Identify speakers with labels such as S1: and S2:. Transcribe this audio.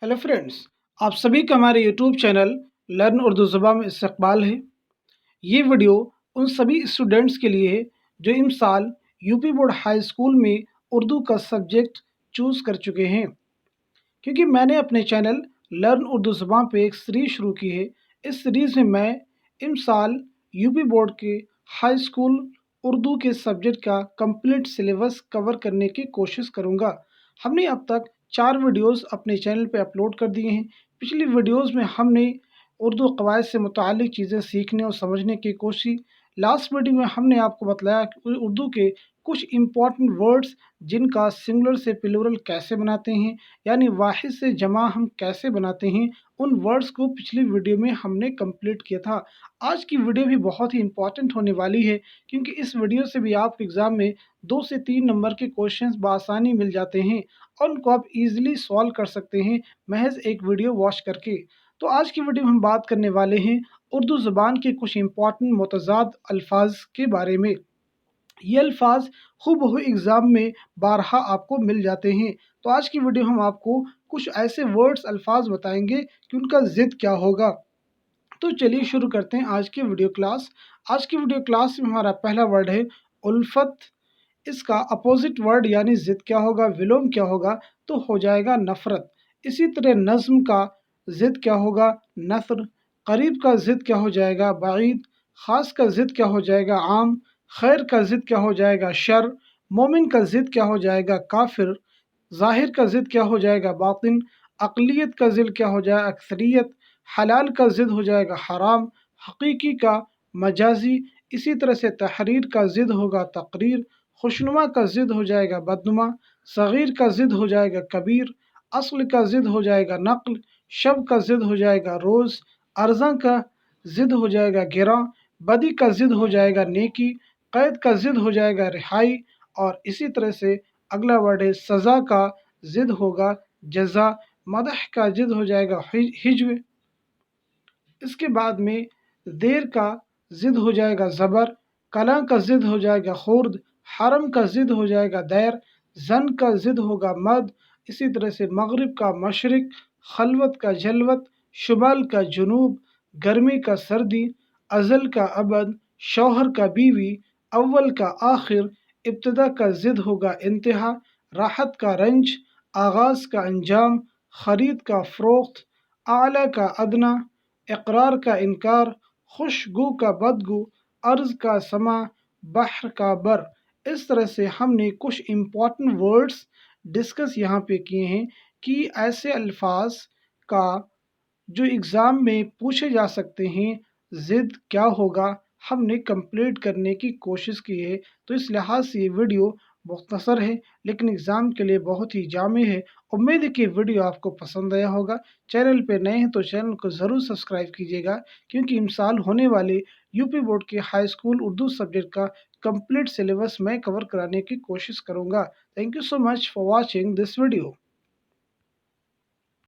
S1: Hello friends. आप सभी का हमारे यूट्यूब चैनल लर्न उर्दू ज़ुबान में इस्तकबाल है। ये वीडियो उन सभी स्टूडेंट्स के लिए है जो इस साल यूपी बोर्ड हाई स्कूल में उर्दू का सब्जेक्ट चूज़ कर चुके हैं, क्योंकि मैंने अपने चैनल लर्न उर्दू ज़ुबान पे एक सीरीज़ शुरू की है। इस सीरीज़ में मैं इस साल यूपी बोर्ड के हाई स्कूल उर्दू के सब्जेक्ट का कंप्लीट सिलेबस कवर करने की कोशिश करूँगा। हमने अब तक 4 वीडियोस अपने चैनल पे अपलोड कर दिए हैं। पिछली वीडियोस में हमने उर्दू कवायद से मुतालिक चीज़ें सीखने और समझने की कोशिश। लास्ट वीडियो में हमने आपको बतलाया कि उर्दू के कुछ इम्पॉर्टेंट वर्ड्स जिनका सिंगुलर से प्लूरल कैसे बनाते हैं, यानी वाहिद से जमा हम कैसे बनाते हैं, उन वर्ड्स को पिछली वीडियो में हमने कंप्लीट किया था। आज की वीडियो भी बहुत ही इम्पॉर्टेंट होने वाली है, क्योंकि इस वीडियो से भी आपको एग्ज़ाम में 2 से 3 नंबर के क्वेश्चंस बआसानी मिल जाते हैं और उनको आप इजीली सॉल्व कर सकते हैं महज एक वीडियो वॉच करके। तो आज की वीडियो में हम बात करने वाले हैं उर्दू ज़ुबान के कुछ इम्पॉर्टेंट मुतज़ाद अल्फाज के बारे में। ये अल्फाज हूबहू एग्ज़ाम में बारहा आपको मिल जाते हैं। तो आज की वीडियो हम आपको कुछ ऐसे वर्ड्स अल्फाज बताएंगे कि उनका ज़िद क्या होगा। तो चलिए शुरू करते हैं आज की वीडियो क्लास। आज की वीडियो क्लास में हमारा पहला वर्ड है उल्फत। इसका अपोजिट वर्ड यानी ज़िद क्या होगा, विलोम क्या होगा, तो हो जाएगा नफ़रत। इसी तरह नज़्म का ज़िद क्या होगा, नस्र। करीब का ज़िद क्या हो जाएगा, बाईद। ख़ास का ज़िद क्या हो जाएगा, आम। खैर का ज़िद क्या हो जाएगा, शर। मोमिन का ज़िद क्या हो जाएगा, काफिर। ज़ाहिर का ज़िद क्या हो जाएगा, बातिन। अक़लियत का ज़िद क्या हो जाएगा, अक्सरियत। हलाल का ज़िद हो जाएगा, हराम। हकीकी का मजाजी। इसी तरह से तहरीर का ज़िद होगा, तकरीर। खुशनुमा का ज़िद हो जाएगा, बदनुमा। सग़ीर का ज़िद हो जाएगा, कबीर। अस्ल का ज़िद हो जाएगा, नक़्ल। शब का ज़िद हो जाएगा, रोज़। अर्ज़ा का ज़िद हो जाएगा, गिरा। बदी का ज़िद हो जाएगा, नेकी। क़ैद का ज़िद हो जाएगा, रिहाई। और इसी तरह से अगला वर्ड है सज़ा का ज़िद होगा, जज़ा। मदह का ज़िद हो जाएगा, हिज्व। इसके बाद में देर का ज़िद हो जाएगा, ज़बर। कला का ज़िद हो जाएगा, खुर्द। हरम का ज़िद हो जाएगा, दैर। जन का ज़िद होगा, मद। इसी तरह से मगरिब का मशरिक। खलवत का जलवत। शुमाल का जुनूब। गर्मी का सर्दी। अज़ल का अबद। शौहर का बीवी। अव्वल का आखिर। इब्तदा का ज़िद होगा, इंतहा। राहत का रंज। आगाज़ का अंजाम। खरीद का फ़रोख्त। आला का अदना। इकरार का इनकार। खुशगू का बदगू। अर्ज़ का समा। बहर का बर। इस तरह से हमने कुछ इम्पॉर्टेंट वर्ड्स डिस्कस यहाँ पे किए हैं कि ऐसे अल्फाज का जो एग्ज़ाम में पूछे जा सकते हैं, ज़िद क्या होगा, हमने कंप्लीट करने की कोशिश की है। तो इस लिहाज से ये वीडियो मुख्तसर है, लेकिन एग्ज़ाम के लिए बहुत ही जामे है। उम्मीद है कि वीडियो आपको पसंद आया होगा। चैनल पे नए हैं तो चैनल को ज़रूर सब्सक्राइब कीजिएगा, क्योंकि इस साल होने वाले यूपी बोर्ड के हाई स्कूल उर्दू सब्जेक्ट का कंप्लीट सिलेबस मैं कवर कराने की कोशिश करूँगा। Thank you so much for watching this video.